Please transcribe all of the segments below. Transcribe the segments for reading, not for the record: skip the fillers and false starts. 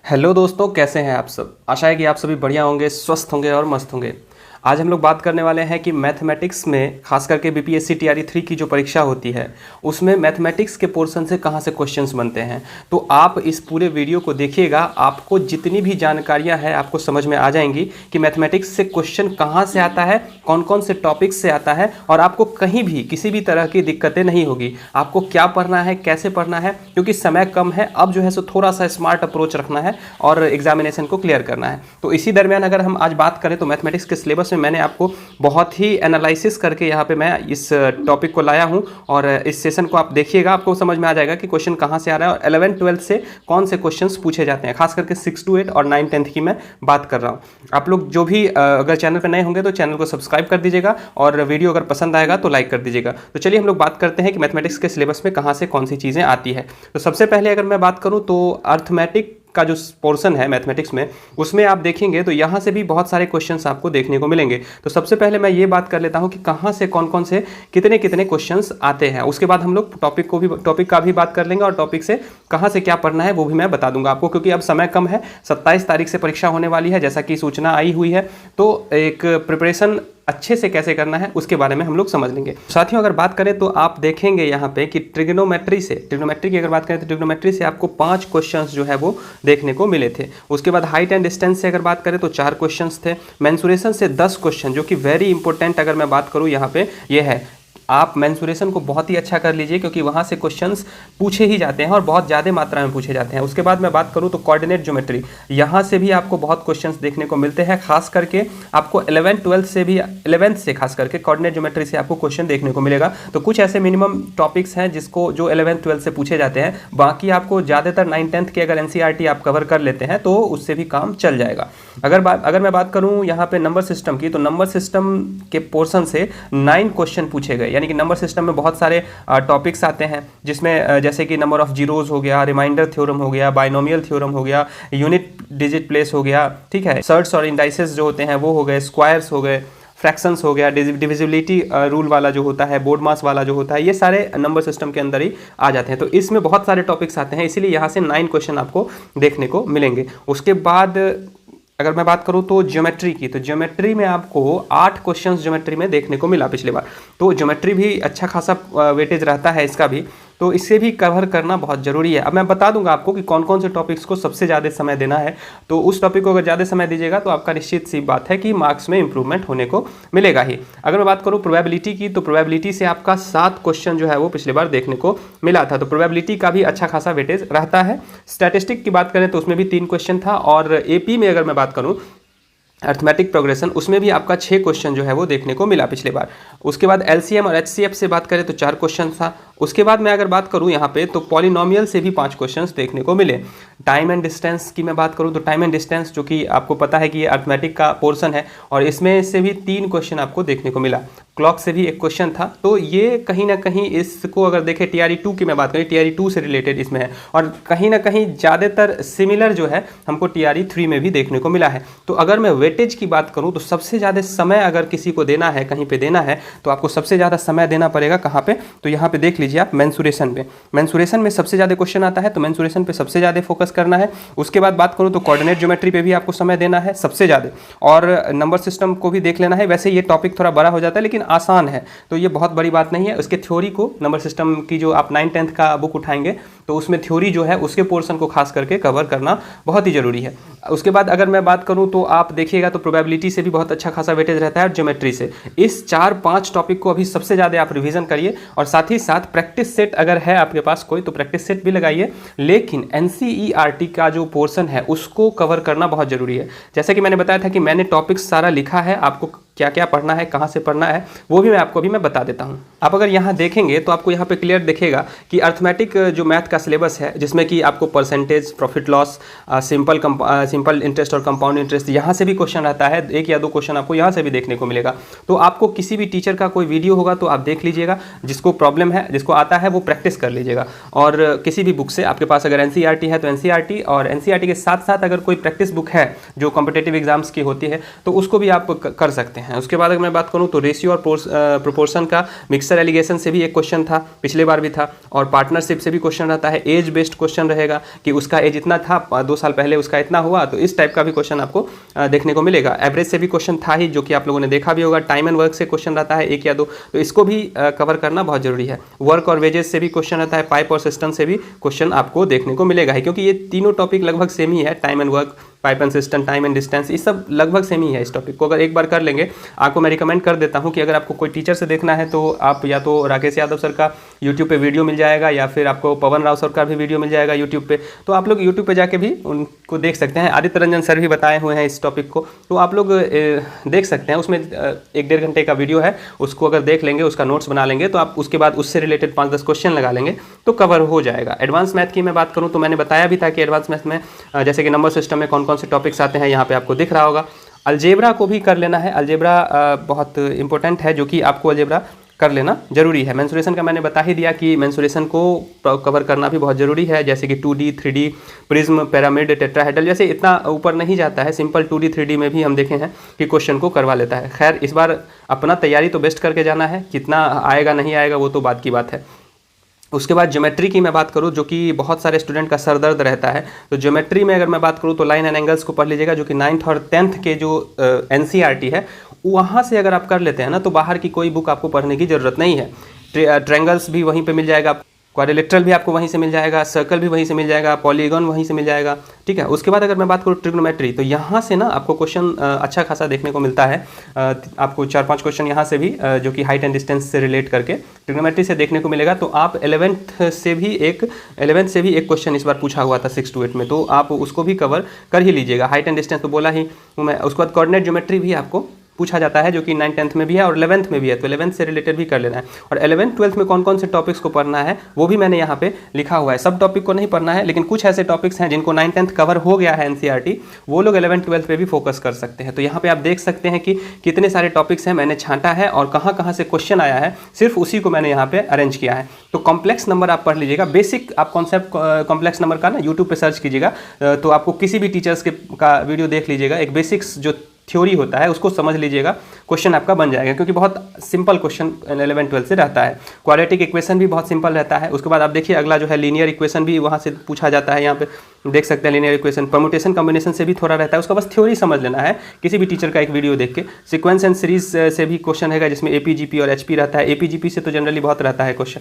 Hello दोस्तों, कैसे हैं आप सब। आशा है कि आप सभी बढ़िया होंगे, स्वस्थ होंगे और मस्त होंगे। आज हम लोग बात करने वाले हैं कि मैथमेटिक्स में खास करके बीपीएससी टीआरई 3 की जो परीक्षा होती है उसमें मैथमेटिक्स के पोर्शन से कहां से क्वेश्चंस बनते हैं। तो आप इस पूरे वीडियो को देखिएगा, आपको जितनी भी जानकारियां हैं आपको समझ में आ जाएंगी कि मैथमेटिक्स से क्वेश्चन कहां से आता है, कौन कौन से टॉपिक्स से आता है, और आपको कहीं भी किसी भी तरह की दिक्कतें नहीं होगी। आपको क्या पढ़ना है, कैसे पढ़ना है, क्योंकि समय कम है। अब जो है सो थोड़ा सा स्मार्ट अप्रोच रखना है और एग्जामिनेशन को क्लियर करना है। तो इसी दरमियान अगर हम आज बात करें तो मैथमेटिक्स के सिलेबस में मैंने आपको बहुत ही एनालिसिस करके यहाँ पे मैं इस टॉपिक को लाया हूँ, और इस सेशन को आप देखिएगा, आपको समझ में आ जाएगा कि क्वेश्चन कहाँ से आ रहा है और 11th-12th से कौन से क्वेश्चंस पूछे जाते हैं। खास करके 6 to 8 और 9-10th की मैं बात कर रहा हूँ। आप लोग जो भी अगर चैनल पर नए होंगे तो चैनल को सब्सक्राइब कर दीजिएगा, और वीडियो अगर पसंद आएगा तो लाइक कर दीजिएगा। तो चलिए हम लोग बात करते हैं कि मैथमेटिक्स के सिलेबस में कहाँ से कौन सी चीज़ें आती है। तो सबसे पहले अगर मैं बात करूँ तो अर्थमेटिक का जो पोर्शन है मैथमेटिक्स में, उसमें आप देखेंगे तो यहाँ से भी बहुत सारे क्वेश्चंस आपको देखने को मिलेंगे। तो सबसे पहले मैं ये बात कर लेता हूँ कि कहाँ से कौन कौन से कितने कितने क्वेश्चंस आते हैं। उसके बाद हम लोग टॉपिक का भी बात कर लेंगे, और टॉपिक से कहाँ से क्या पढ़ना है वो भी मैं बता दूंगा आपको, क्योंकि अब समय कम है। 27 तारीख से परीक्षा होने वाली है, जैसा कि सूचना आई हुई है। तो एक प्रिपरेशन अच्छे से कैसे करना है उसके बारे में हम लोग समझ लेंगे। साथियों, अगर बात करें तो आप देखेंगे यहाँ पे कि ट्रिग्नोमेट्री की अगर बात करें तो ट्रिग्नोमेट्री से आपको 5 क्वेश्चंस जो है वो देखने को मिले थे। उसके बाद हाइट एंड डिस्टेंस से अगर बात करें तो 4 क्वेश्चंस थे। मेंसुरेशन से 10 क्वेश्चन, जो कि वेरी इंपॉर्टेंट अगर मैं बात करूँ यहाँ पे ये है। आप मेंसुरेशन को बहुत ही अच्छा कर लीजिए, क्योंकि वहाँ से क्वेश्चंस पूछे ही जाते हैं और बहुत ज़्यादा मात्रा में पूछे जाते हैं। उसके बाद मैं बात करूँ तो कोऑर्डिनेट ज्योमेट्री, यहाँ से भी आपको बहुत क्वेश्चंस देखने को मिलते हैं। खास करके आपको 11th-12th से भी, 11th से खास करके कोऑर्डिनेट ज्योमेट्री से आपको क्वेश्चन देखने को मिलेगा। तो कुछ ऐसे मिनिमम टॉपिक्स हैं जिसको जो 11th-12th से पूछे जाते हैं। बाकी आपको ज़्यादातर 9-10th के अगर एनसीईआरटी आप कवर कर लेते हैं तो उससे भी काम चल जाएगा। अगर मैं बात करूँ यहाँ पे नंबर सिस्टम की, तो नंबर सिस्टम के पोर्शन से 9 क्वेश्चन पूछे गए। यानी कि नंबर सिस्टम में बहुत सारे टॉपिक्स आते हैं, जिसमें जैसे कि नंबर ऑफ जीरोज हो गया, रिमाइंडर थ्योरम हो गया, बाइनोमियल थ्योरम हो गया, यूनिट डिजिट प्लेस हो गया, ठीक है, सर्ट्स और इंडाइसेस जो होते हैं वो हो गए, स्क्वायर्स हो गए, फ्रैक्शंस हो गया, डिविजिबिलिटी रूल वाला जो होता है, बोर्ड मास वाला जो होता है, ये सारे नंबर सिस्टम के अंदर ही आ जाते हैं। तो इसमें बहुत सारे टॉपिक्स आते हैं, इसीलिए यहाँ से 9 क्वेश्चन आपको देखने को मिलेंगे। उसके बाद अगर मैं बात करूं तो ज्योमेट्री की, तो ज्योमेट्री में आपको 8 क्वेश्चंस ज्योमेट्री में देखने को मिला पिछले बार। तो ज्योमेट्री भी अच्छा खासा वेटेज रहता है इसका भी, तो इसे भी कवर करना बहुत ज़रूरी है। अब मैं बता दूंगा आपको कि कौन कौन से टॉपिक्स को सबसे ज़्यादा समय देना है। तो उस टॉपिक को अगर ज़्यादा समय दीजिएगा तो आपका निश्चित सी बात है कि मार्क्स में इंप्रूवमेंट होने को मिलेगा ही। अगर मैं बात करूँ प्रोबेबिलिटी की, तो प्रोबेबिलिटी से आपका 7 क्वेश्चन जो है वो पिछले बार देखने को मिला था। तो प्रोबेबिलिटी का भी अच्छा खासा वेटेज रहता है। स्टैटिस्टिक की बात करें तो उसमें भी 3 क्वेश्चन था, और एपी में अगर मैं बात करूँ अर्थमेटिक प्रोग्रेशन, उसमें भी आपका 6 क्वेश्चन जो है वो देखने को मिला पिछले बार। उसके बाद एलसीएम और एचसीएफ से बात करें तो 4 क्वेश्चन था। उसके बाद मैं अगर बात करूं यहाँ पे तो पॉलिनोमियल से भी 5 क्वेश्चंस देखने को मिले। टाइम एंड डिस्टेंस की मैं बात करूं तो टाइम एंड डिस्टेंस, जो कि आपको पता है कि ये अर्थमेटिक का पोर्शन है, और इसमें से भी 3 क्वेश्चन आपको देखने को मिला। क्लॉक से भी 1 क्वेश्चन था। तो ये कहीं ना कहीं इसको अगर देखें, टीआरई 2 की मैं बात करें, टीआरई 2 से रिलेटेड इसमें है, और कहीं ना कहीं ज़्यादातर सिमिलर जो है हमको टीआरई 3 में भी देखने को मिला है। तो अगर मैं वेटेज की बात करूं तो सबसे ज़्यादा समय अगर किसी को देना है, कहीं पे देना है, तो आपको सबसे ज़्यादा समय देना पड़ेगा कहाँ पे, तो यहाँ पे देख लीजिए आप मेंसुरेशन पे। मेंसुरेशन में सबसे ज़्यादा क्वेश्चन आता है, तो मेंसुरेशन पे सबसे ज़्यादा फोकस करना है। उसके बाद बात करूँ तो कोऑर्डिनेट ज्योमेट्री पे भी आपको समय देना है सबसे ज़्यादा, और नंबर सिस्टम को भी देख लेना है। वैसे ये टॉपिक थोड़ा बड़ा हो जाता है लेकिन आसान है, तो ये बहुत बड़ी बात नहीं है। उसके थ्योरी को, नंबर सिस्टम की जो आप 9-10th का बुक उठाएंगे तो उसमें थ्योरी जो है उसके पोर्शन को खास करके कवर करना बहुत ही जरूरी है। उसके बाद अगर मैं बात करूं तो आप देखिएगा तो प्रोबेबिलिटी से भी बहुत अच्छा खासा वेटेज रहता है, और ज्योमेट्री से। इस 4-5 टॉपिक को अभी सबसे ज़्यादा आप रिवीजन करिए, और साथ ही साथ प्रैक्टिस सेट अगर है आपके पास कोई तो प्रैक्टिस सेट भी लगाइए। लेकिन एनसीईआरटी का जो पोर्शन है उसको कवर करना बहुत जरूरी है। जैसे कि मैंने बताया था कि मैंने टॉपिक्स सारा लिखा है, आपको क्या क्या पढ़ना है, कहाँ से पढ़ना है, वो भी मैं आपको अभी बता देता हूँ। आप अगर यहाँ देखेंगे तो आपको यहाँ पे क्लियर दिखेगा कि अर्थमेटिक जो मैथ का सिलेबस है, जिसमें कि आपको percentage, profit loss, simple interest और कंपाउंड इंटरेस्ट, यहाँ से भी क्वेश्चन रहता है। 1 या 2 क्वेश्चन आपको यहाँ से भी देखने को मिलेगा। तो आपको किसी भी टीचर का कोई वीडियो होगा तो आप देख लीजिएगा, जिसको प्रॉब्लम है, जिसको आता है वो प्रैक्टिस कर लीजिएगा। और किसी भी बुक से, आपके पास अगर एनसीईआरटी है तो एनसीईआरटी, और एनसीईआरटी के साथ साथ अगर कोई प्रैक्टिस बुक है जो कॉम्पिटिटिव एग्जाम्स की होती है तो उसको भी आप कर सकते हैं। हैं। उसके बाद अगर मैं बात करूँ तो रेशियो और प्रोपोर्शन का मिक्सर एलिगेशन से भी एक क्वेश्चन था, पिछले बार भी था। और पार्टनरशिप से भी क्वेश्चन रहता है, एज बेस्ड क्वेश्चन रहेगा कि उसका एज इतना था, 2 साल पहले उसका इतना हुआ, तो इस टाइप का भी क्वेश्चन आपको देखने को मिलेगा। एवरेज से भी क्वेश्चन था ही, जो कि आप लोगों ने देखा भी होगा। टाइम एंड वर्क से क्वेश्चन रहता है 1 या 2, तो इसको भी कवर करना बहुत जरूरी है। वर्क और वेजेस से भी क्वेश्चन रहता है, पाइप और सिस्टम से भी क्वेश्चन आपको देखने को मिलेगा है, क्योंकि ये तीनों टॉपिक लगभग सेम ही है। Time and work, pipe and system, time and distance, ये सब लगभग सेम ही है। इस टॉपिक को अगर एक बार कर लेंगे, आपको मैं रिकमेंड कर देता हूं कि अगर आपको कोई टीचर से देखना है तो आप या तो राकेश यादव सर का यूट्यूब पे वीडियो मिल जाएगा, या फिर आपको पवन राव सर का भी वीडियो मिल जाएगा यूट्यूब पे, तो आप लोग यूट्यूब पे जाके भी उनको देख सकते हैं। आदित्य रंजन सर भी बताए हुए हैं इस टॉपिक को, तो आप लोग देख सकते हैं। उसमें 1-1.5 घंटे का वीडियो है, उसको अगर देख लेंगे, उसका नोट्स बना लेंगे, तो आप उसके बाद उससे रिलेटेड 5-10 क्वेश्चन लगा लेंगे तो कवर हो जाएगा। एडवांस मैथ की मैं बात करूँ तो मैंने बताया भी था कि एडवांस मैथ में जैसे कि नंबर सिस्टम में कौन कौन से टॉपिक्स आते हैं, यहाँ पे आपको दिख रहा होगा। अलजेब्रा को भी कर लेना है। अलजेब्रा बहुत इंपॉर्टेंट है, जो कि आपको अलजेब्रा कर लेना जरूरी है। मेंसुरेशन का मैंने बता ही दिया कि मेंसुरेशन को कवर करना भी बहुत जरूरी है, जैसे कि 2D, 3D, prism, pyramid, tetrahedral, जैसे इतना ऊपर नहीं जाता है। सिंपल 2D, 3D में भी हम देखे हैं कि क्वेश्चन को करवा लेता है। खैर, इस बार अपना तैयारी तो बेस्ट करके जाना है, कितना आएगा नहीं आएगा वो तो बात की बात है। उसके बाद ज्योमेट्री की मैं बात करूं, जो कि बहुत सारे स्टूडेंट का सरदर्द रहता है, तो ज्योमेट्री में अगर मैं बात करूं तो लाइन एंड एंगल्स को पढ़ लीजिएगा, जो कि 9th और 10th के जो NCERT है वहाँ से अगर आप कर लेते हैं ना, तो बाहर की कोई बुक आपको पढ़ने की ज़रूरत नहीं है। ट्रायंगल्स भी वहीं पे मिल जाएगा, क्वाड्रिलेटरल भी आपको वहीं से मिल जाएगा, सर्कल भी वहीं से मिल जाएगा, पॉलीगॉन वहीं से मिल जाएगा, ठीक है। उसके बाद अगर मैं बात करूँ ट्रिग्नोमेट्री, तो यहाँ से ना आपको क्वेश्चन अच्छा खासा देखने को मिलता है। आपको 4-5 क्वेश्चन यहाँ से भी जो कि हाइट एंड डिस्टेंस से रिलेट करके ट्रिग्नोमेट्री से देखने को मिलेगा। तो आप 11th से भी एक क्वेश्चन इस बार पूछा हुआ था 6 to 8 में, तो आप उसको भी कवर कर ही लीजिएगा। हाइट एंड डिस्टेंस तो बोला ही मैं। उसके बाद कोऑर्डिनेट ज्योमेट्री भी आपको पूछा जाता है, जो कि 9th-10th में भी है और 11th में भी है, तो 11th से रिलेटेड भी कर लेना है। और 11th-12th में कौन कौन से टॉपिक्स को पढ़ना है वो भी मैंने यहाँ पे लिखा हुआ है। सब टॉपिक को नहीं पढ़ना है, लेकिन कुछ ऐसे टॉपिक्स हैं जिनको 9th-10th कवर हो गया है NCERT, वो लोग 11th-12th पे भी फोकस कर सकते हैं। तो यहाँ पे आप देख सकते हैं कि कितने सारे टॉपिक्स हैं मैंने छांटा है और कहाँ कहाँ से क्वेश्चन आया है, सिर्फ उसी को मैंने यहाँ पे अरेंज किया है। तो कॉम्प्लेक्स नंबर आप पढ़ लीजिएगा। बेसिक आप कॉन्सेप्ट कॉम्प्लेक्स नंबर का ना यूट्यूब पे सर्च कीजिएगा, तो आपको किसी भी टीचर्स का वीडियो देख लीजिएगा, एक बेसिक्स जो थ्योरी होता है उसको समझ लीजिएगा, क्वेश्चन आपका बन जाएगा, क्योंकि बहुत सिंपल क्वेश्चन 11th-12th से रहता है। क्वाड्रेटिक इक्वेशन भी बहुत सिंपल रहता है। उसके बाद आप देखिए अगला जो है लीनियर इक्वेशन भी वहाँ से पूछा जाता है। यहाँ पे देख सकते हैं लीनियर इक्वेशन, परम्यूटेशन कॉम्बिनेशन से भी थोड़ा रहता है, उसका बस थ्योरी समझ लेना है किसी भी टीचर का एक वीडियो देख के। सीक्वेंस एंड सीरीज से भी क्वेश्चन है, जिसमें APGP और HP रहता है। APGP से तो जनरली बहुत रहता है क्वेश्चन।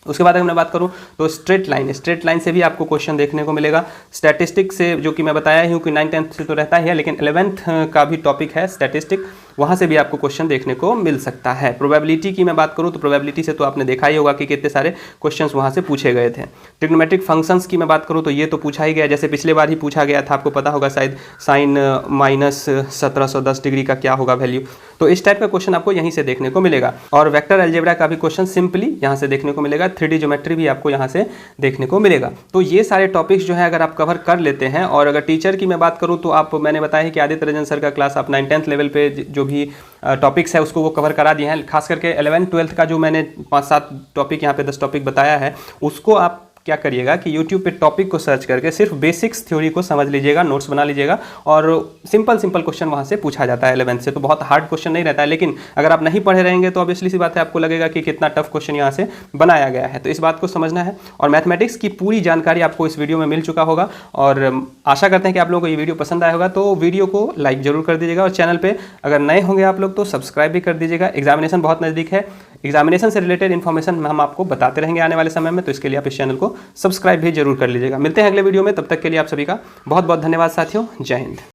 उसके बाद अगर मैं बात करूं तो स्ट्रेट लाइन से भी आपको क्वेश्चन देखने को मिलेगा। स्टैटिस्टिक से, जो कि मैं बताया ही हूं कि 9th-10th से तो रहता ही है, लेकिन 11th का भी टॉपिक है स्टैटिस्टिक, वहाँ से भी आपको क्वेश्चन देखने को मिल सकता है। प्रोबेबिलिटी की मैं बात करूँ तो प्रोबेबिलिटी से तो आपने देखा ही होगा कि कितने सारे क्वेश्चंस वहाँ से पूछे गए थे। ट्रिग्नोमेट्रिक फंक्शंस की मैं बात करूँ तो ये तो पूछा ही गया, जैसे पिछले बार ही पूछा गया था, आपको पता होगा शायद, साइन -1710 डिग्री का क्या होगा वैल्यू। तो इस टाइप का क्वेश्चन आपको यहीं से देखने को मिलेगा। और वेक्टर अलजेब्रा का भी क्वेश्चन सिंपली यहाँ से देखने को मिलेगा। 3D ज्योमेट्री भी आपको यहाँ से देखने को मिलेगा। तो ये सारे टॉपिक्स जो है अगर आप कवर कर लेते हैं, और अगर टीचर की मैं बात करूँ तो आप, मैंने बताया है कि आदित्य रंजन सर का क्लास आप 9th-10th लेवल पे जो भी टॉपिक्स है उसको वो कवर करा दिए हैं। खास करके 11th-12th का जो मैंने 5-7 टॉपिक, यहाँ पे 10 टॉपिक बताया है, उसको आप क्या करिएगा कि YouTube पे टॉपिक को सर्च करके सिर्फ बेसिक्स थ्योरी को समझ लीजिएगा, नोट्स बना लीजिएगा, और सिंपल क्वेश्चन वहाँ से पूछा जाता है 11th से। तो बहुत हार्ड क्वेश्चन नहीं रहता है, लेकिन अगर आप नहीं पढ़े रहेंगे तो ऑब्वियसली सी बात है आपको लगेगा कि कितना टफ क्वेश्चन यहाँ से बनाया गया है। तो इस बात को समझना है। और मैथमेटिक्स की पूरी जानकारी आपको इस वीडियो में मिल चुका होगा, और आशा करते हैं कि आप लोगों को ये वीडियो पसंद आया होगा। तो वीडियो को लाइक जरूर कर दीजिएगा, और चैनल पर अगर नए होंगे आप लोग तो सब्सक्राइब भी कर दीजिएगा। एग्जामिनेशन बहुत नज़दीक है, एग्जामिनेशन से रिलेटेड इन्फॉर्मेशन हम आपको बताते रहेंगे आने वाले समय में, तो इसके लिए आप इस चैनल को सब्सक्राइब भी जरूर कर लीजिएगा। मिलते हैं अगले वीडियो में, तब तक के लिए आप सभी का बहुत बहुत धन्यवाद साथियों। जय हिंद।